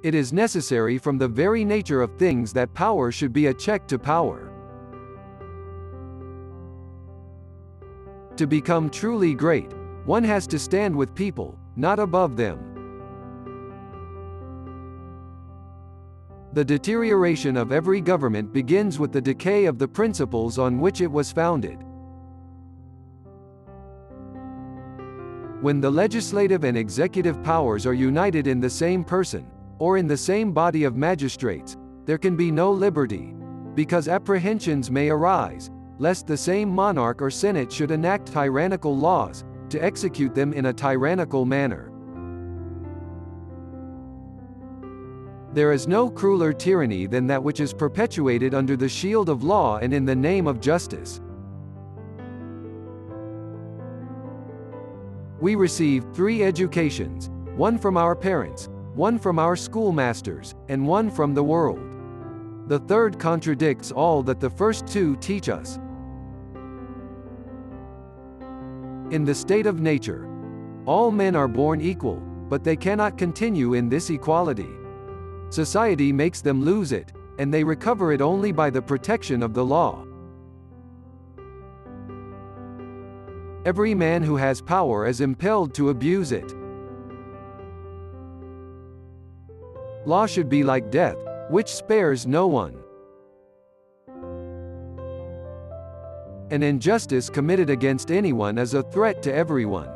It is necessary from the very nature of things that power should be a check to power. To become truly great, one has to stand with people, not above them. The deterioration of every government begins with the decay of the principles on which it was founded. When the legislative and executive powers are united in the same person, or in the same body of magistrates, there can be no liberty, because apprehensions may arise, lest the same monarch or senate should enact tyrannical laws, to execute them in a tyrannical manner. There is no crueler tyranny than that which is perpetuated under the shield of law and in the name of justice. We receive 3 educations, one from our parents, one from our schoolmasters, and one from the world. The third contradicts all that the first 2 teach us. In the state of nature, all men are born equal, but they cannot continue in this equality. Society makes them lose it, and they recover it only by the protection of the law. Every man who has power is impelled to abuse it. Law should be like death, which spares no one. An injustice committed against anyone is a threat to everyone.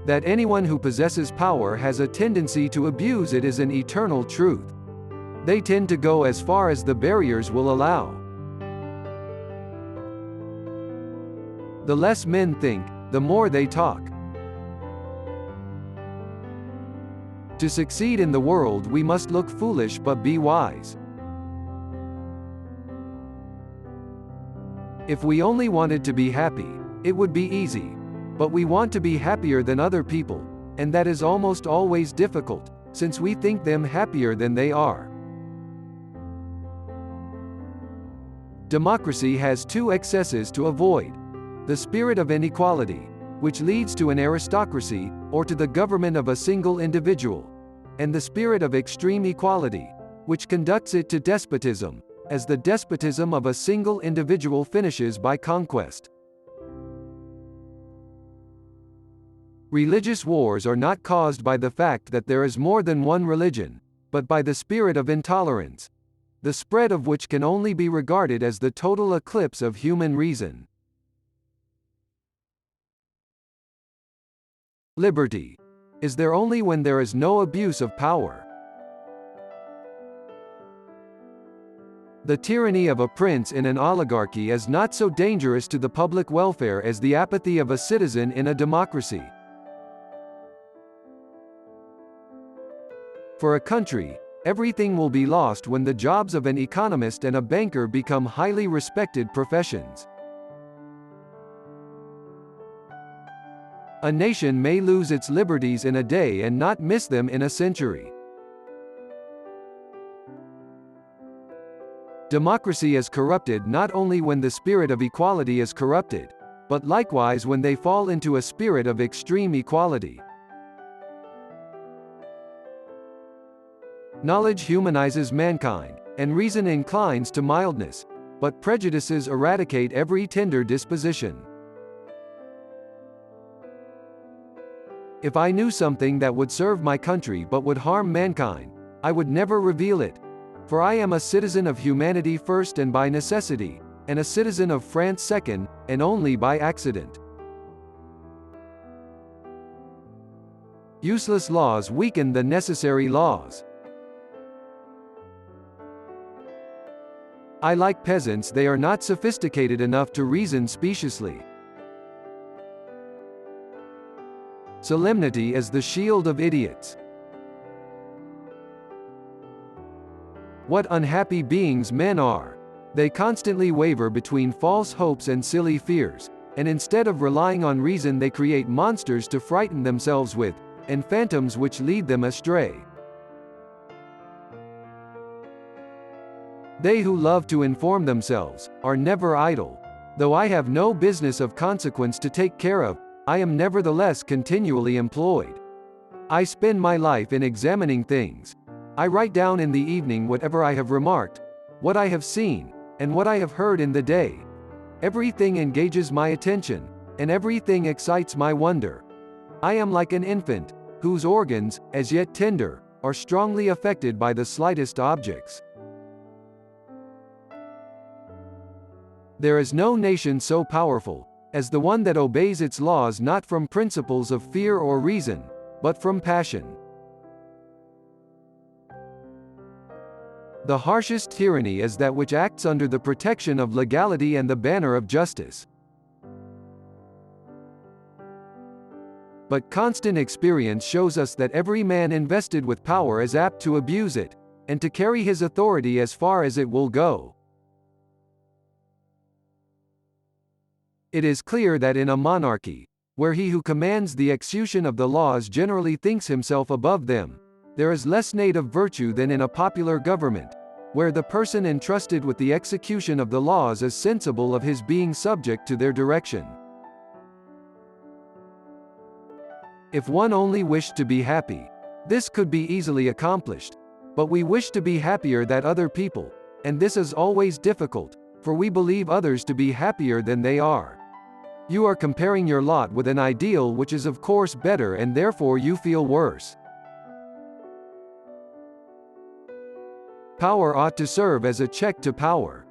That anyone who possesses power has a tendency to abuse it is an eternal truth. They tend to go as far as the barriers will allow. The less men think, the more they talk. To succeed in the world we must look foolish but be wise. If we only wanted to be happy, it would be easy. But we want to be happier than other people, and that is almost always difficult, since we think them happier than they are. Democracy has 2 excesses to avoid: the spirit of inequality, which leads to an aristocracy, or to the government of a single individual, and the spirit of extreme equality, which conducts it to despotism, as the despotism of a single individual finishes by conquest. Religious wars are not caused by the fact that there is more than one religion, but by the spirit of intolerance, the spread of which can only be regarded as the total eclipse of human reason. Liberty is there only when there is no abuse of power. The tyranny of a prince in an oligarchy is not so dangerous to the public welfare as the apathy of a citizen in a democracy. For a country, everything will be lost when the jobs of an economist and a banker become highly respected professions. A nation may lose its liberties in a day and not miss them in a century. Democracy is corrupted not only when the spirit of equality is corrupted, but likewise when they fall into a spirit of extreme equality. Knowledge humanizes mankind, and reason inclines to mildness, but prejudices eradicate every tender disposition. If I knew something that would serve my country but would harm mankind, I would never reveal it, for I am a citizen of humanity first and by necessity, and a citizen of France second, and only by accident. Useless laws weaken the necessary laws. I like peasants, they are not sophisticated enough to reason speciously. Solemnity is the shield of idiots. What unhappy beings men are! They constantly waver between false hopes and silly fears, and instead of relying on reason they create monsters to frighten themselves with, and phantoms which lead them astray. They who love to inform themselves are never idle. Though I have no business of consequence to take care of, I am nevertheless continually employed. I spend my life in examining things. I write down in the evening whatever I have remarked, what I have seen, and what I have heard in the day. Everything engages my attention, and everything excites my wonder. I am like an infant, whose organs, as yet tender, are strongly affected by the slightest objects. There is no nation so powerful as the one that obeys its laws not from principles of fear or reason, but from passion. The harshest tyranny is that which acts under the protection of legality and the banner of justice. But constant experience shows us that every man invested with power is apt to abuse it, and to carry his authority as far as it will go. It is clear that in a monarchy, where he who commands the execution of the laws generally thinks himself above them, there is less native virtue than in a popular government, where the person entrusted with the execution of the laws is sensible of his being subject to their direction. If one only wished to be happy, this could be easily accomplished. But we wish to be happier than other people, and this is always difficult, for we believe others to be happier than they are. You are comparing your lot with an ideal which is of course better, and therefore you feel worse. Power ought to serve as a check to power.